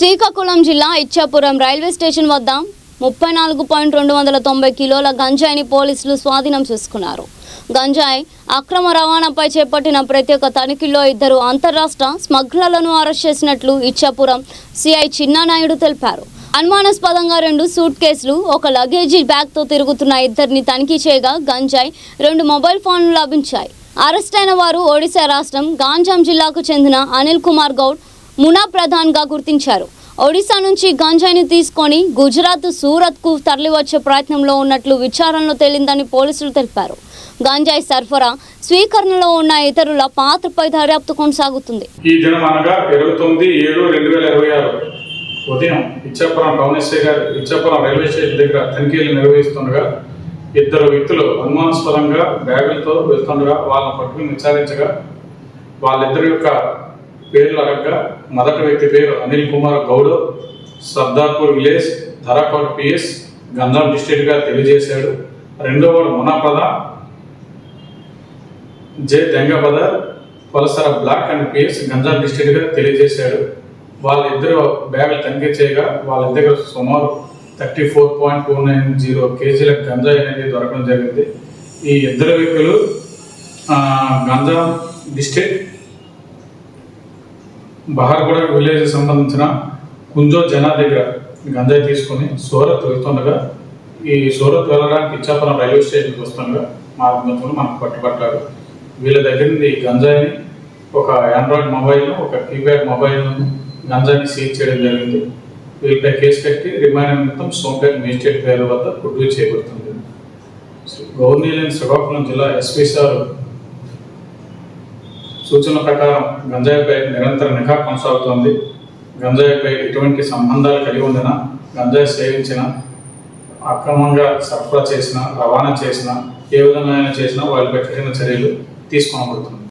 శ్రీకాకుళం జిల్లా Ichchapuram railway station వద్ద 34.290 కిలోల గంజాయిని పోలీసులు స్వాధీనం చేసుకున్నారు. గంజాయి అక్రమ రవాణాపై చేపట్టిన ప్రత్యేక తనిఖీల్లో 2 అంతర్రాష్ట్ర స్మగ్లర్లను అరెస్ట్ చేసినట్లు ఇచ్చాపురం సిఐ చిన్నానాయుడు తెలిపారు. అనుమానాస్పదంగా 2 సూట్ కేసులు, ఒక లగేజీ బ్యాగ్తో తిరుగుతున్న 2ని తనిఖీ చేయగా గంజాయి, 2 మొబైల్ ఫోన్లు లభించాయి. అరెస్ట్ అయిన వారు ఒడిశా రాష్ట్రం గాంజాం జిల్లాకు చెందిన అనిల్ కుమార్ గౌడ్, మునా ప్రధాన్గా గుర్తించారు. ఒడిశా నుంచి గంజాయిని తీసుకొని గుజరాత్ సూరత్కు తరలివచ్చే ప్రయత్నంలో ఉన్నట్లు విచారణలో తేలిందని పోలీసులు తెలిపారు. గంజాయి సరఫరా, స్వీకరణలో ఉన్న ఇతరుల పాత్రపై దర్యాప్తు కొనసాగుతుంది. ఈ దినం అనగా 29/7/2026 ఉదయం ఇచ్చాపురం టౌన్ ఎస్ఐ గారు ఇచ్చాపురం రైల్వే స్టేషన్ దగ్గర తనిఖీలు నిర్వహిస్తుండగా 2 వ్యక్తులు అనుమానాస్పదంగా బ్యాగులతో వెళ్తుండగా వాళ్ళని పట్టుకుని విచారించగా వాళ్ళిద్దరి యొక్క పేర్లు అడగగా మొదటి వ్యక్తి పేరు అనిల్ కుమార్ గౌడ్, సర్దార్పూర్ విలేజ్, ధరాకోట్ పిఎస్, గంజాం డిస్ట్రిక్ట్గా తెలియజేశాడు. రెండోవాడు మునా ప్రధాన్, జే దెంగబదర్, పలసర బ్లాక్ అండ్ పిఎస్, గంజాం డిస్ట్రిక్ట్గా తెలియజేశాడు. వాళ్ళిద్దరు బ్యాగులు తనిఖీ చేయగా వాళ్ళ దగ్గర సుమారు 34.290 కేజీల గంజాయి అనేది దొరకడం జరిగింది. ఈ 2 వ్యక్తులు గంజాం డిస్ట్రిక్ట్ బహార్గూడ విలేజ్ సంబంధించిన కుంజో జనా దగ్గర గంజాయి తీసుకొని సూరత్ వెళ్తుండగా, ఈ సూరత్ వెళ్ళడానికి ఇచ్చాపురం రైల్వే స్టేషన్కి వస్తుండగా మార్గంలో మనకు పట్టుబట్టారు. వీళ్ళ దగ్గర నుండి గంజాయిని, ఒక ఆండ్రాయిడ్ మొబైల్, ఒక కీప్యాడ్ మొబైల్ను గంజాయిని సీజ్ చేయడం జరిగింది. వీళ్ళపై కేసు కట్టి రిమాండ్ నిమిత్తం సోంపేట మేజిస్ట్రేట్ గారి వద్ద ప్రొడ్యూస్ చేయబడుతుంది. గవర్నీలైన శ్రీకాకుళం జిల్లా ఎస్పీ సార్ సూచనల ప్రకారం గంజాయిపై నిరంతర నిఘా కొనసాగుతోంది. గంజాయిపై ఎటువంటి సంబంధాలు కలిగి ఉండినా, గంజాయి సేవించిన, అక్రమంగా సరఫరా చేసిన, రవాణా చేసిన, ఏ విధంగా చేసినా వాళ్ళపై కఠిన చర్యలు తీసుకోబడుతుంది.